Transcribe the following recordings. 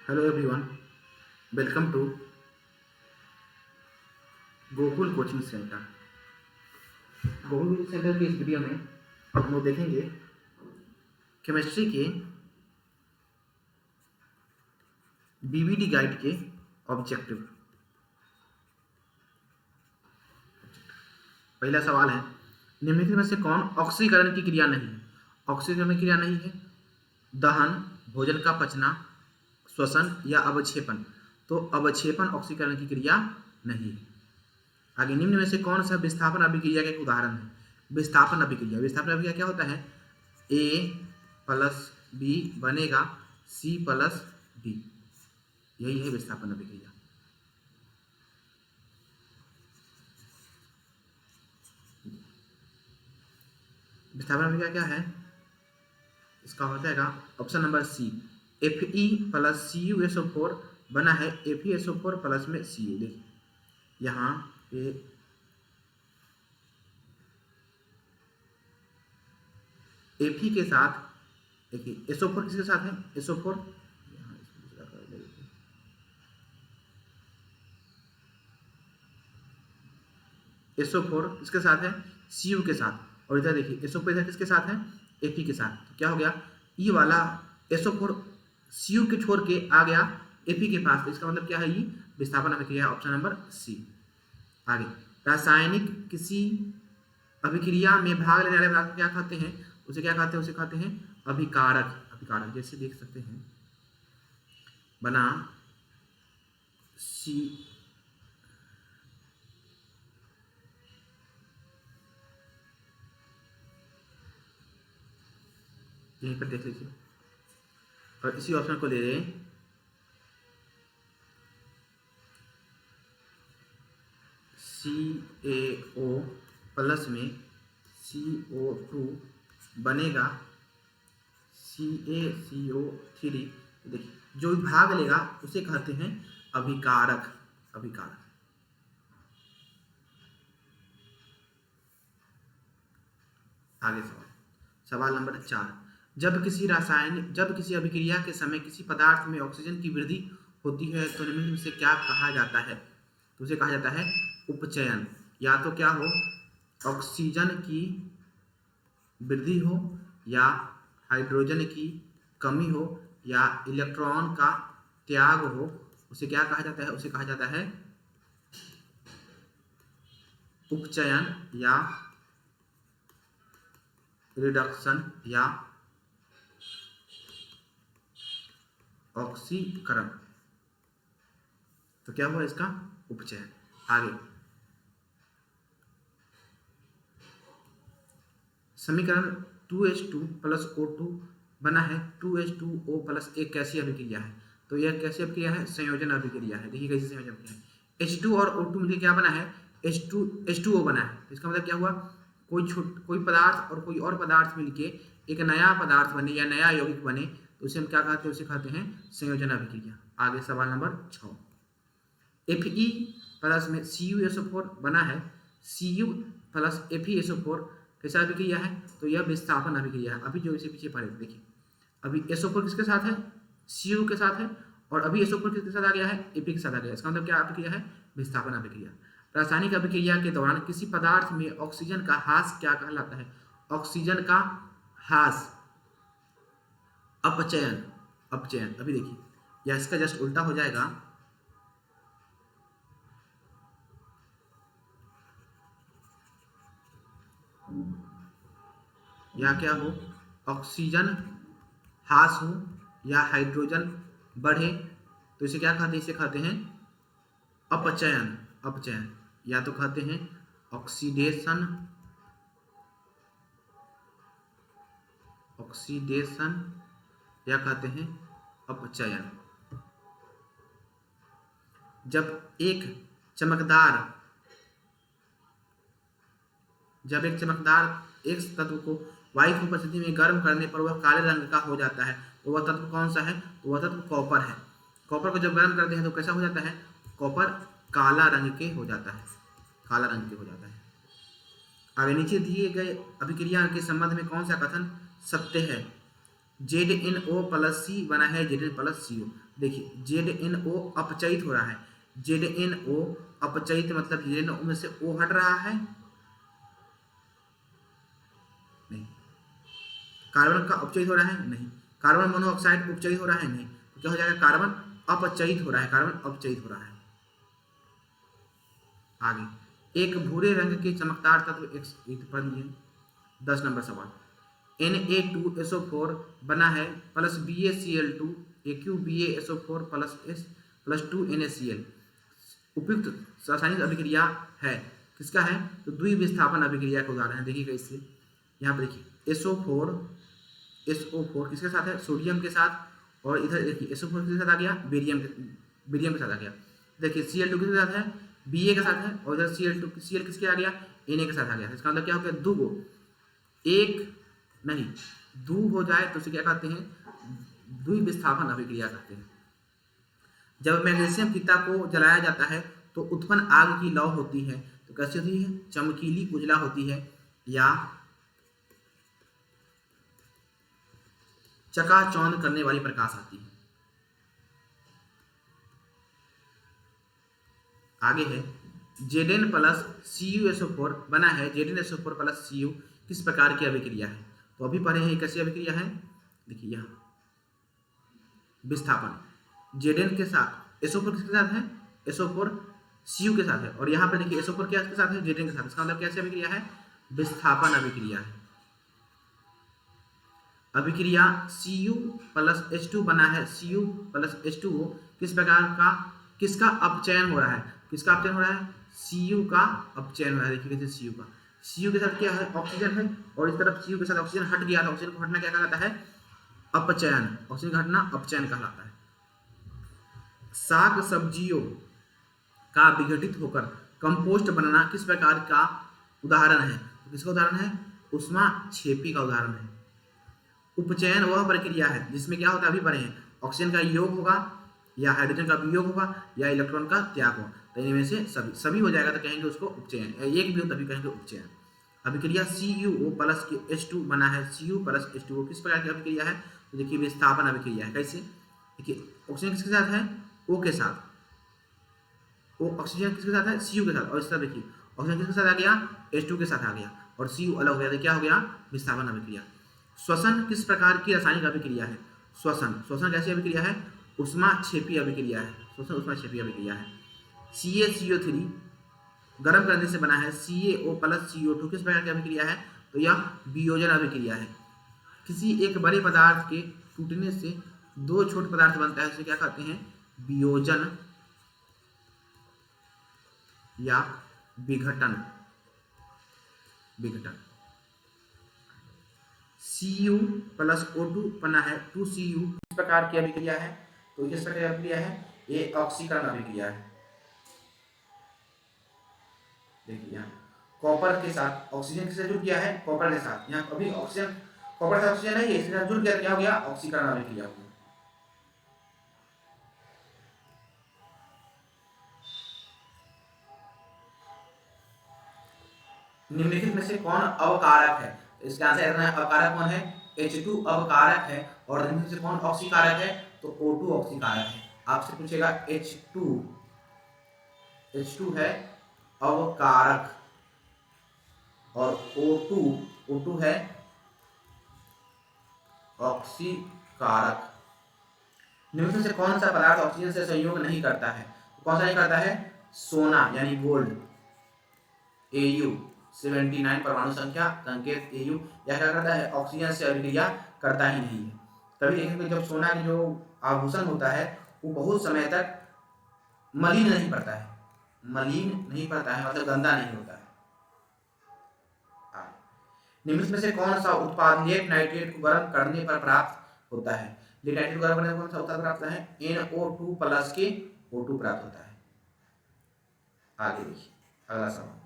Hello everyone, welcome to Gokul coaching centre. Gokul coaching centre की इस video में हम लोग देखेंगे केमिस्ट्री के बीवीडी गाइड के ऑब्जेक्टिव। पहला सवाल है, निम्नलिखित में से कौन ऑक्सीकरण की क्रिया नहीं है? ऑक्सीकरण की क्रिया नहीं है दहन, भोजन का पचना, श्वसन या अवक्षेपण। तो अवक्षेपण ऑक्सीकरण की क्रिया नहीं है। आगे, निम्न में से कौन सा विस्थापन अभिक्रिया का एक उदाहरण है? विस्थापन अभिक्रिया। विस्थापन अभिक्रिया क्या होता है? A प्लस बी बनेगा C प्लस डी, यही है विस्थापन अभिक्रिया। विस्थापन अभिक्रिया क्या है? इसका हो जाएगा option number C, Fe plus CuSO4 बना है FeSO4 प्लस में Cu। देखिए यहाँ पे Fe के साथ, देखिए SO4 किसके साथ है? SO4 SO4 किसके साथ है? Cu के साथ। और इधर देखिए SO4 इधर किसके साथ है? Fe के साथ। तो क्या हो गया? ई वाला SO4 Cu के छोड़ के आ गया Fe के पास, तो इसका मतलब क्या है? ये विस्थापन अभिक्रिया, ऑप्शन नंबर सी। आगे, रासायनिक किसी अभिक्रिया में भाग लेने वाले पदार्थ को क्या कहते हैं? उसे क्या कहते हैं? उसे कहते हैं अभिकारक। अभिकारक जैसे देख सकते हैं, बना सी, यहीं पर देख लीजिए, और इसी ऑप्शन को ले रहे हैं CaO प्लस में CO2 बनेगा CaCO3। देखिए जो भाग लेगा उसे कहते हैं अभिकारक। अभिकारक। आगे सवाल नंबर 4, जब किसी अभिक्रिया के समय किसी पदार्थ में ऑक्सीजन की वृद्धि होती है तो निम्नलिखित में से क्या कहा जाता है? तो उसे कहा जाता है उपचयन। या तो क्या हो, ऑक्सीजन की वृद्धि हो, या हाइड्रोजन की कमी हो, या इलेक्ट्रॉन का त्याग हो। उसे क्या कहा जाता है? उसे कहा जाता है उपचयन या रिडक्शन या ऑक्सीकरण। तो क्या हुआ इसका? उपचयन। आगे, समीकरण 2H2 प्लस O2 बना है 2H2O प्लस एक कैसी अभिक्रिया है? तो यह कैसी अभिक्रिया है? संयोजन अभिक्रिया है। देखिए कैसी संयोजन अभिक्रिया है। H2 और O2 मिलकर क्या बना है? H2O बना है। तो इसका मतलब क्या हुआ? कोई पदार्थ और कोई और पदार्थ मिलके एक नया पदार्थ बने या नया यौगिक बने, तो उसे हम क्या कहते हैं? उसे कहते हैं संयोजन अभिक्रिया। आगे सवाल नंबर 6, Fe प्लस में CuSO4 बना है Cu प्लस FeSO4 कैसा अभिक्रिया है? तो यह विस्थापन अभिक्रिया है। अभी जो इसे पीछे पढ़े, देखिए अभी SO4 किसके साथ है? Cu के साथ है, और अभी SO4 किसके साथ आ गया है? Fe के साथ आ गया। इसका मतलब क्या अभिक्रिया है? विस्थापन अभिक्रिया। रासायनिक अभिक्रिया के दौरान किसी पदार्थ में ऑक्सीजन का ह्रास क्या कहलाता है? ऑक्सीजन का ह्रास अपचयन। अपचयन। अभी देखिए या इसका जस्ट उल्टा हो जाएगा, या क्या हो, ऑक्सीजन ह्रास हो या हाइड्रोजन बढ़े, तो इसे क्या कहते हैं? इसे कहते हैं अपचयन। अपचयन। या तो कहते हैं ऑक्सीडेशन, ऑक्सीडेशन, या कहते हैं अपचयन। जब एक चमकदार एक तत्व को वायु की उपस्थिति में गर्म करने पर वह काले रंग का हो जाता है, तो वह तत्व कौन सा है? तो वह तत्व कॉपर है। कॉपर को जब गर्म करते हैं तो कैसा हो जाता है? कॉपर काला रंग के हो जाता है। काला रंग के हो जाता है। आगे नीचे दिए गए अभिक्रिया के संबंध में कौन सा कथन सत्य है? ZnO प्लस C बना है Zn प्लस CO। देखिए ZnO अपचयित हो रहा है, ZnO अपचयित मतलब ZnO में से O हट रहा है नहीं, कार्बन का अपचयित हो रहा है नहीं, कार्बन मोनोऑक्साइड उपचयित हो रहा है नहीं, तो क्या हो जाएगा, कार्बन अपचयित हो रहा है, कार्बन अपचयित हो रहा है। आगे, एक भूरे रंग के चमकदार तत्व एक पढ़ लिए 10 नंबर सवाल, Na2SO4 बना है plus BaCl2 AqBaSO4 plus S plus 2NaCl, उपयुक्त रासायनिक अभिक्रिया है, किसका है, तो द्विविस्थापन अभिक्रिया का उदाहरण है। देखिए इससे यहाँ पर देखिए SO4 किसके साथ है, सोडियम के साथ, और इधर देखिए SO4 किसके साथ आ गया, बेरियम के साथ आ गया। देखिए Cl2 किसके साथ है, Ba के साथ है, और इधर Cl किसके आ गया, Na के साथ आ गया। इसका मतलब क्या हो गया, दो गो एक नहीं दो हो जाए तो उसे क्या कहते हैं, द्विविस्थापन अभिक्रिया कहते हैं। जब मैग्नीशियम फीता को जलाया जाता है तो उत्पन्न आग की लौ होती है, तो कैसी होती है, चमकीली उजला होती है या चकाचौंध करने वाली प्रकाश आती है। आगे है Zn प्लस CuSO4 बना है, ZnSO4 प्लस Cu किस प्रकार की अभिक्रिया है, तो अभी पढ़े हैं कैसी अभिक्रिया है। देखिए यहाँ विस्थापन Zn के साथ SO4 किसके साथ है, SO4 Cu के साथ है, और यहाँ पर देखिए SO4 क्या के साथ है, Zn के साथ, इसका मतलब कैसी अभिक्रिया है, विस्थापन अभिक्रिया है। अभिक्रिया Cu प्लस H2 बना है, Cu प्लस H2O किस प्रकार का, किसका अपचयन हो रहा है, किसका अपचयन हो रहा है, Cu का अपचयन हो रहा है। देखिए कैसे Cu का, Cu के साथ क्या है, ऑक्सीजन है, और इस तरफ Cu के साथ ऑक्सीजन हट गया, तो ऑक्सीजन को हटना क्या कहलाता है, अपचयन, ऑक्सीजन का हटना अपचयन कहलाता है। साग सब्जियों का विघटित होकर कंपोस्ट बनना किस प्रकार का उदाहरण है, तो किसका उदाहरण है, ऊष्माक्षेपी का उदाहरण है। उपचयन वह प्रक्रिया है जिसमें क्या होता है, अभी पढ़े हैं, ऑक्सीजन का योग होगा या हाइड्रोजन का वियोग होगा या इलेक्ट्रॉन का त्याग होगा, तो इनमें से सभी हो जाएगा तो कहेंगे उसको उपचयन, एक भी हो तभी कहेंगे उपचयन। अभिक्रिया CuO प्लस H2 बना है, Cu प्लस H2O किस प्रकार की अभिक्रिया है, तो देखिए विस्थापन अभिक्रिया है। कैसे, देखिए ऑक्सीजन किसके साथ है, O के साथ, ऑक्सीजन किसके साथ है, Cu के साथ, और इस तरह देखिए ऑक्सीजन किसके साथ आ गया, H2 के साथ आ गया, और Cu अलग हो गया, तो क्या हो गया, विस्थापन अभिक्रिया। श्वसन किस प्रकार की रासायनिक अभिक्रिया है, श्वसन कैसी अभिक्रिया है, ऊष्माक्षेपी अभिक्रिया है, श्वसन ऊष्माक्षेपी अभिक्रिया है। CaCO3 गर्म करने से बना है, CaO प्लस CO2 किस प्रकार की अभिक्रिया है, तो यह वियोजन अभिक्रिया है। किसी एक बड़े पदार्थ के टूटने से दो छोटे पदार्थ बनता है, इसे क्या कहते हैं, वियोजन या विघटन। Cu प्लस O2 बना है 2Cu किस प्रकार की अभिक्रिया है, तो किस प्रकार की अभिक्रिया है, ये ऑक्सीकरण अभिक्रिया है। देखिए यहाँ कॉपर के साथ ऑक्सीजन किससे जुड़ गया है, कॉपर के साथ, यहाँ अभी ऑक्सीजन कॉपर से ऑक्सीजन नहीं है, इसके साथ जुड़ गया, क्या हो गया, ऑक्सीकरण अभिक्रिया हो गया। निम्नलिखित में से कौन अवकारक है, इसका आंसर है अवकारक कौन है, H2 अवकारक है, और निम्नलिखित से कौन ऑक्सीकारक है, तो O2 ऑक्सीकारक है। आपसे पूछेगा H2 है अवकारक और O2 है ऑक्सीकारक। निम्नलिखित से कौन सा पदार्थ ऑक्सीजन से संयोग नहीं करता है, कौन सा नहीं करता है, सोना यानी गोल्ड, Au79 परमाणु संख्या संकेत Au, यह क्या करता है, ऑक्सीजन से अभिक्रिया करता ही नहीं है। तभी देखेंगे जब सोना की जो आभूषण होता है वो बहुत समय तक मलिन नहीं पड़ता है, मतलब गंदा नहीं होता है। निम्नलिखित में से कौन सा उत्पाद लेड नाइट्रेट को गर्म करने पर प्राप्त होता है, लेड नाइट्रेट को गर्म करने पर कौन सा उत्पाद प्राप्त होता है, NO2 प्लस के O2 प्राप्त होता है। आगे देखिए अगला सवाल,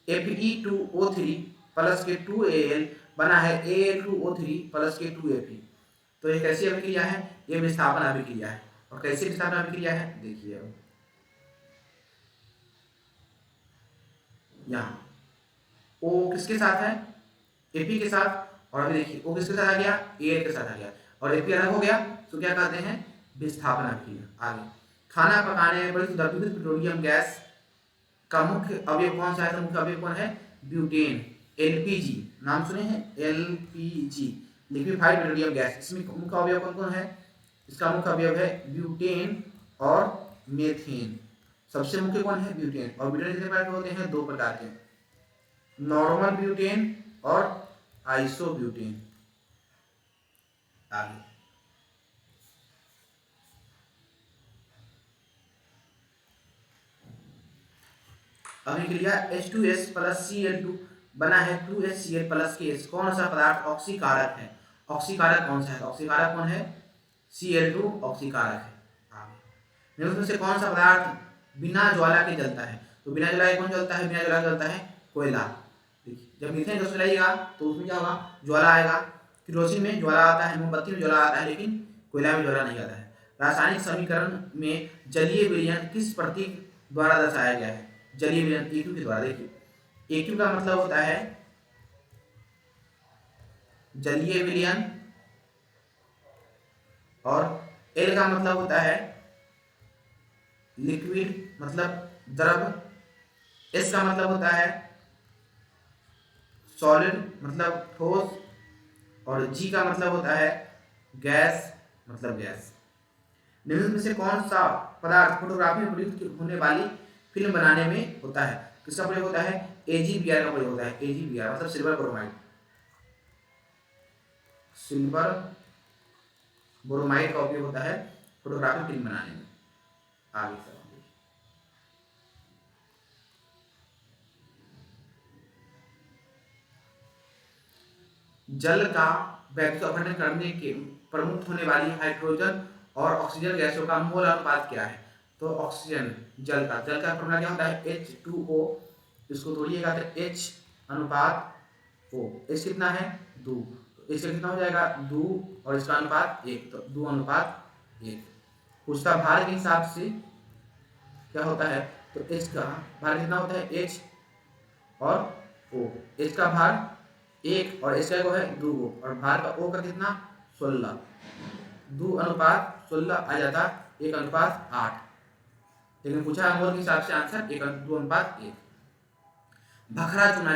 Fe2O3 प्लस के 2Al बना है Al2O3 प्लस के 2Fe, तो ये कैसी अभिक्रिया है, ये विस्थापन अभिक्रिया है। और कैसी विस्थापन अभिक्रिया है, देखिए अब यहाँ O किसके साथ है, Fe के साथ, और अभी देखिए O किसके साथ आ गया, Al के साथ आ गया, और एपी अलग हो गया तो क्या कहते हैं, विस्थापन अभिक्रिया। आगे, खाना पकाने में प्रयुक्त द्रवीभूत पेट्रोलियम गैस का मुख्य अवयव कौन सा है, तो मुख्य अवयव कौन है, ब्यूटेन। एलपीजी नाम सुने हैं, एलपीजी लिक्विफाइड पेट्रोलियम गैस, इसमें मुख्य अवयव कौन कौन है, इसका मुख्य अवयव है ब्यूटेन और मेथेन। सबसे मुख्य कौन है, ब्यूटेन। और ब्यूटेन कितने प्रकार के होते हैं, 2 प्रकार के, नॉर्मल ब्यूटेन और आइसोब्यूटेन। आगे, अभिक्रिया H2S प्लस Cl2 बना है 2HCl प्लस केस, कौन सा पदार्थ ऑक्सीकारक है, ऑक्सीकारक कौन सा है, ऑक्सीकारक कौन है, Cl2 ऑक्सीकारक है। आगे, निम्न में से कौन सा पदार्थ बिना ज्वाला के जलता है, तो बिना ज्वाला के कौन जलता है, बिना ज्वाला के जलता है कोयला। देखिए, जब मीथेन गैस जलाइएगा तो उसमें क्या होगा, ज्वाला आएगा। किरोसिन में ज्वाला आता है, मोमबत्ती में ज्वाला आता है, लेकिन कोयला में ज्वाला नहीं आता है। रासायनिक समीकरण में जलीय विलयन किस प्रतीक द्वारा दर्शाया गया है, जलीय विलयन A2 के द्वारा। देखिए, A2 का मतलब होता है जलीय विलयन और L का मतलब होता है लिक्विड मतलब द्रव, S का मतलब होता है सॉलिड मतलब ठोस, और G का मतलब होता है गैस मतलब गैस। निम्न में से कौन सा पदार्थ फोटोग्राफी में प्रयुक्त होने वाली फिल्म बनाने में होता है, किसका प्रयोग होता है, AgBr का प्रयोग होता है। AgBr मतलब सिल्वर ब्रोमाइड, सिल्वर ब्रोमाइड का उपयोग होता है फोटोग्राफी फिल्म बनाने में। आगे सवाल, जल का वैक्यूम अपघटन करने के प्रमुख होने वाली हाइड्रोजन और ऑक्सीजन गैसों का मोल अनुपात क्या है, तो ऑक्सीजन जल का फॉर्मूला क्या होता है, H2O, इसको तोड़िएगा तो H अनुपात O, H कितना है 2, तो इसका कितना हो जाएगा 2 और इसका अनुपात 1, तो 2 अनुपात 1। उसका भार के हिसाब से क्या होता है, तो H का भार कितना होता है, H और O, H का भार 1 और H का है 2 और भार का O का कितना 16, 2 अनुपात 16 आ जाता 1 अनुपात 8, लेकिन पूछा मोल के हिसाब से आंसर 2 अनुपात 1। भखरा चूना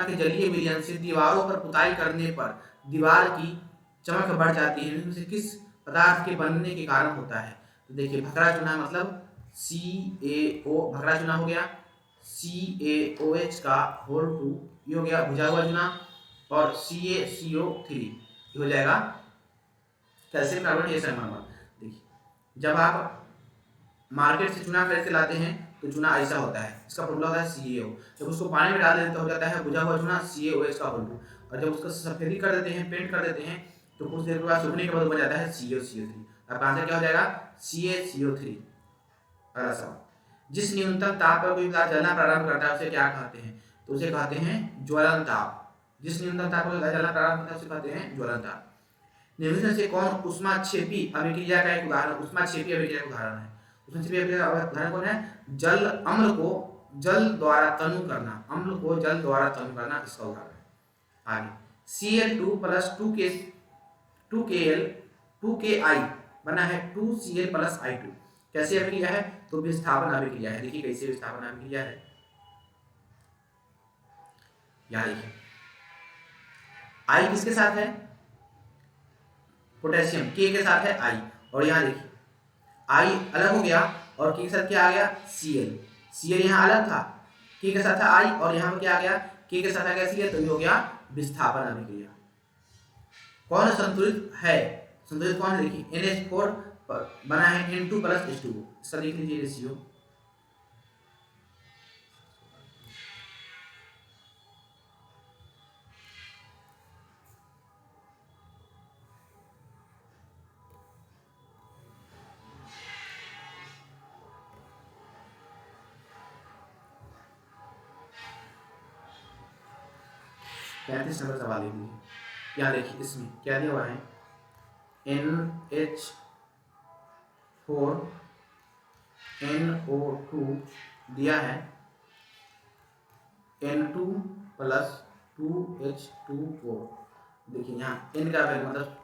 के जलीय विलयन से दीवारों पर पुताई करने पर दीवार की चमक बढ़ जाती है, इनमें से किस पदार्थ के बनने के कारण होता है, तो देखिए भखरा चूना मतलब CaO, भखरा चूना हो गया CaOH का होल 2, ये हो गया बुझा हुआ चूना, और CaCO3 हो जाएगा कैल्शियम कार्बोनेट SiO4। देखिए, जब आप मार्केट से चूना खरीद के लाते हैं तो चूना ऐसा होता है, इसका फॉर्मूला होता है CaO, जब उसको पानी में डाल देते तो हो जाता है बुझा हुआ चूना CaOH का होल 2, और जब उसको सफेदी कर देते हैं, पेंट कर देते हैं, तो कुछ देर के बाद सूखने के बाद बन जाता है CaCO3। आपका आंसर क्या हो जाएगा, CaCO3। अगला सवाल, जिस न्यूनतम ताप पर कोई पदार्थ जलना प्रारंभ करता है उसे क्या कहते हैं, तो उसे कहते हैं ज्वलन ताप। जिस न्यूनतम ताप पर जलना प्रारंभ करता है उसे कहते हैं ज्वलन ताप। निम्न में से कौन ऊष्माक्षेपी अभिक्रिया का एक उदाहरण, ऊष्माक्षेपी अभिक्रिया का उदाहरण है, ऊष्माक्षेपी अभिक्रिया का उदाहरण कौन है, जल अम्ल को जल द्वारा तनु करना, अम्ल को जल द्वारा तनु करना इसका उदाहरण है। आगे, Cl2 प्लस 2Kl 2Ki बना है 2Cl प्लस I2, कैसे अभिक्रिया है, तो विस्थापन अभिक्रिया है। देखिए कैसे विस्थापन अभिक्रिया है, यहाँ देखिए I किसके साथ है, पोटेशियम, K के साथ है I, और यहाँ देखिए I अलग हो गया और K के साथ क्या आ गया, Cl यहाँ अलग था, K के साथ था I और यहाँ पर क्या आ गया, K के साथ आ गया Cl, तो ये हो गया विस्थापन अभिक्रिया। कौन संतुलित है, संतुलित कौन है, देखिए NH4 बना है N2 प्लस H2O, इसका देख लीजिए रेशियो, पैंतीस नंबर सवाल लिख लीजिए। यहाँ देखिए इसमें क्या दिया हुआ है, NH4 NO2 दिया है, N2 प्लस 2H2O देखिए यहाँ n का वैल्यू मतलब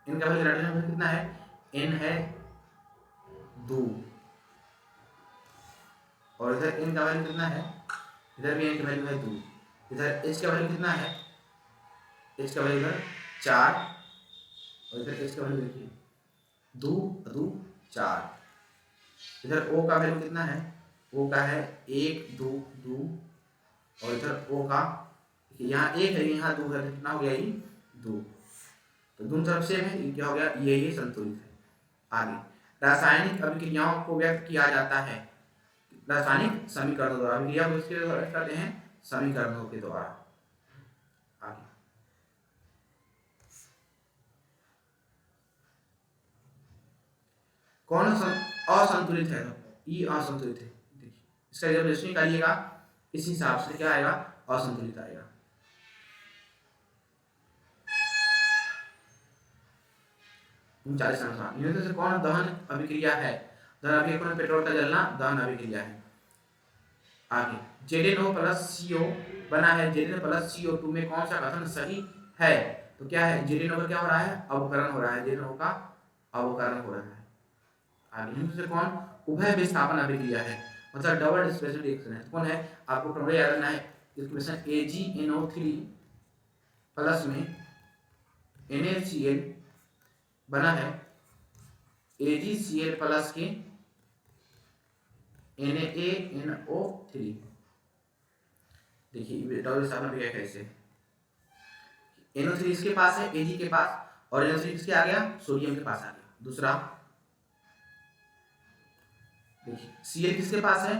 n का वैल्यू नाइट्रोजन में कितना है, n है 2, और इधर n का वैल्यू कितना है, इधर भी n का वैल्यू है 2, इधर h का वैल्यू कितना है, h का वैल्यू इधर 4, और इधर h का वैल्यू देखिए 2 2 4, इधर O का वैल्यू कितना है, O का है 1 2 2, और इधर O का यहाँ 1 है यहाँ 2 है, कितना हो गया ये 2, तो दोनों तरफ सेम है, ये क्या हो गया, ये संतुलित है। आगे रासायनिक अभिक्रियाओं को व्यक्त किया जाता है रासायनिक समीकरणों द्वारा, अभिक्रिया को इसके द्वारा करते हैं समीकरणों के द्वारा। आगे कौन असंतुलित है, ई असंतुलित है, देखिए इसका जब रेशो निकालिएगा इस हिसाब से क्या आएगा, असंतुलित आएगा। इनमें से कौन दहन अभिक्रिया है, दहन अभिक्रिया में पेट्रोल का जलना दहन अभिक्रिया है। आगे ZnO प्लस CO बना है, ZnO प्लस CO2 में कौन सा कथन सही है, तो क्या है, ZnO का क्या हो रहा है, अवकरण हो रहा है, ZnO का अवकरण हो रहा है। आगे इनमें से कौन उभय विस्थापन अभिक्रिया है, मतलब डबल डिस्प्लेसमेंट रिएक्शन है, कौन है, आपको फॉर्मूला याद रखना है, इक्वेशन AgNO3 प्लस में NaCl बना है AgCl प्लस के NaNO3। देखिए डबल विस्थापन अभिक्रिया कैसे, NO3 इसके पास है Ag के पास, और NO3 किसके आ गया, सोडियम के पास आ गया। दूसरा देखिए Cl किसके पास है,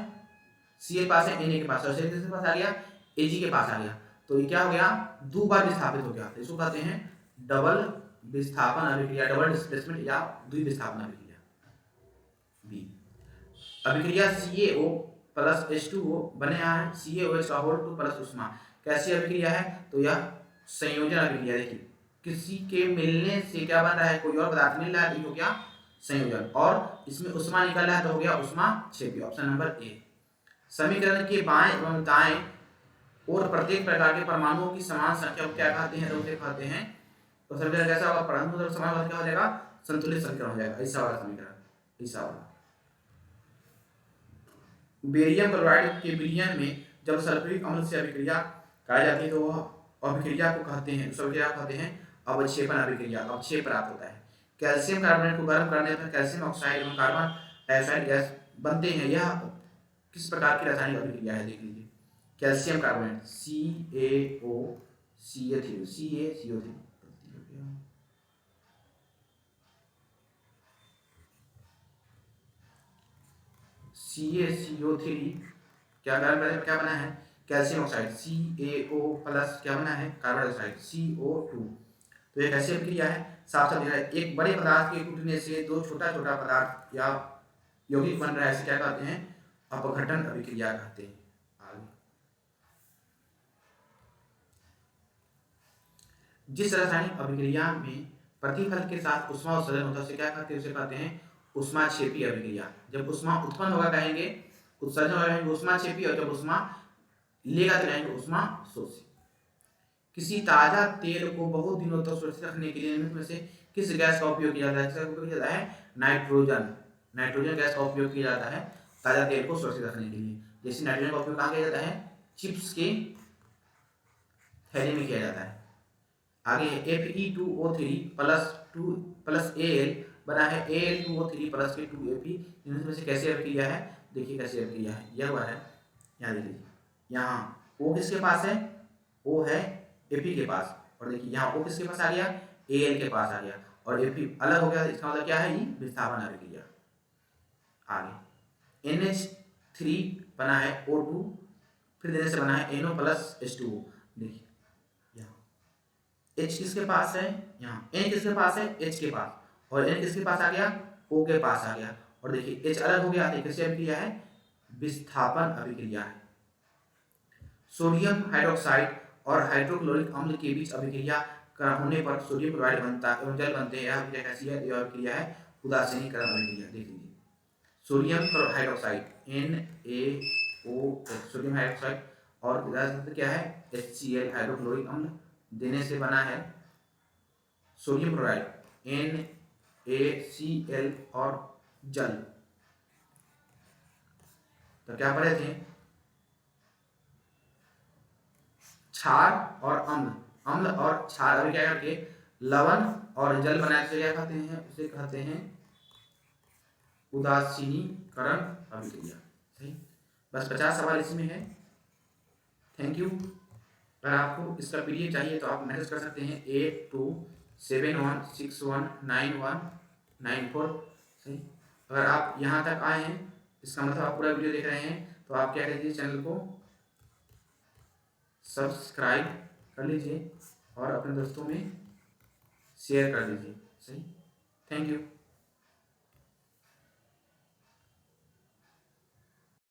Cl पास है Na के पास, और Cl किसके पास आ गया, Ag के पास आ गया, तो ये क्या हो गया, दो बार विस्थापित हो गया, इसको कहते हैं डबल विस्थापन अभिक्रिया, डबल डिस्प्लेसमेंट या द्विविस्थापन अभिक्रिया। बी अभिक्रिया CaO प्लस H2O बने है, CaOH का होल 2 प्लस उष्मा, कैसी अभिक्रिया है, तो यह संयोजन अभिक्रिया। देखिए किसी के मिलने से क्या बन रहा है, कोई और पदार्थ मिल रहा है, तो हो गया संयोजन, और इसमें उष्मा निकल रहा है तो हो गया उष्मा क्षेपी, ऑप्शन नंबर ए। समीकरण के बाएं एवं दाएं और प्रत्येक प्रकार के परमाणुओं की समान संख्या को क्या कहते हैं, तो उसे कहते हैं, तो समीकरण कैसा होगा, परमाणु और समान क्या हो जाएगा, संतुलित समीकरण हो जाएगा, ऐसा वाला समीकरण, ऐसा वाला। बेरियम क्लोराइड के विलयन में जब सल्फ्यूरिक अम्ल से अभिक्रिया कराई जाती है तो वह अभिक्रिया को कहते हैं, उस अभिक्रिया को कहते हैं अवक्षेपण अभिक्रिया, अवक्षेप प्राप्त होता है। कैल्शियम कार्बोनेट को गर्म करने पर कैल्शियम ऑक्साइड एवं कार्बन डाइऑक्साइड गैस बनते हैं, यह किस प्रकार की रासायनिक अभिक्रिया है, देख लीजिए। कैल्शियम कार्बोनेट CaCO3 CaCO3 क्या क्या बना है, कैल्शियम ऑक्साइड, CaO प्लस क्या बना है, कार्बन डाइऑक्साइड CO2, तो ये कैसी अभिक्रिया है, साफ साफ दिख रहा है, एक बड़े पदार्थ के टूटने से दो छोटा छोटा पदार्थ या यौगिक बन रहा है, इसे क्या कहते हैं, अपघटन अभिक्रिया कहते हैं। आगे जिस रासायनिक अभिक्रिया में प्रतिफल के साथ उष्मा उत्सर्जन होता है उसे क्या कहते हैं, उसे कहते हैं उष्माक्षेपी अभिक्रिया। जब उष्मा उत्पन्न होगा कहेंगे उत्सर्जन होगा कहेंगे उष्माक्षेपी, और जब उष्मा लेगा तो कहेंगे उष्मा शोषी। किसी ताजा तेल को बहुत दिनों तक सुरक्षित रखने के लिए इनमें से किस गैस का उपयोग किया जाता है, किसका उपयोग किया जाता है, नाइट्रोजन गैस का उपयोग किया जाता है ताजा तेल को सुरक्षित रखने के लिए। जैसे नाइट्रोजन का उपयोग कहाँ किया जाता है, चिप्स के थैले में किया जाता है। आगे Fe2O3 प्लस Al बना है Al2O3 प्लस के 2Ap, इनमें से कैसे अभिक्रिया है, देखिए कैसे अभिक्रिया है, यह हुआ है, यहाँ देख लीजिए, यहाँ O किसके पास है, O है Ap के पास, और देखिए यहाँ O किसके पास आ गया, Al के पास आ गया, और Ap अलग हो गया, इसका मतलब क्या है, ये विस्थापन अभिक्रिया। आगे NH3 बना है O2, फिर देने से बना है NO प्लस H2O, देखिए H किसके पास है, यहाँ N किसके पास है, H के पास, और N किसके पास आ गया, O के पास आ गया, और देखिए H अलग हो गया, कैसे अभिक्रिया है, विस्थापन अभिक्रिया है। सोडियम हाइड्रोक्साइड और हाइड्रोक्लोरिक अम्ल के बीच अभिक्रिया होने पर सोडियम क्लोराइड बनता है एवं जल बनते हैं, यह अभिक्रिया कैसी है, यह अभिक्रिया है उदासीनीकरण अभिक्रिया। देख लीजिए sodium hydroxide NaOH, sodium hydroxide, और क्या है HCl हाइड्रोक्लोरिक अम्ल देने से बना है सोडियम क्लोराइड NaCl और जल। तो क्या पढ़े थे, क्षार और अम्ल, अम्ल और क्षार अभी क्या करके लवण और जल बनाए से क्या कहते हैं, उसे कहते हैं उदासीनीकरण अभिक्रिया। सही, बस 50 सवाल इसमें है। Thank you. अगर आपको इसका पीडीएफ चाहिए तो आप मैसेज कर सकते हैं 8271619194। सही, अगर आप यहाँ तक आए हैं इसका मतलब आप पूरा वीडियो देख रहे हैं, तो आप क्या कीजिए, चैनल को सब्सक्राइब कर लीजिए और अपने दोस्तों में शेयर कर दीजिए। सही, थैंक यू।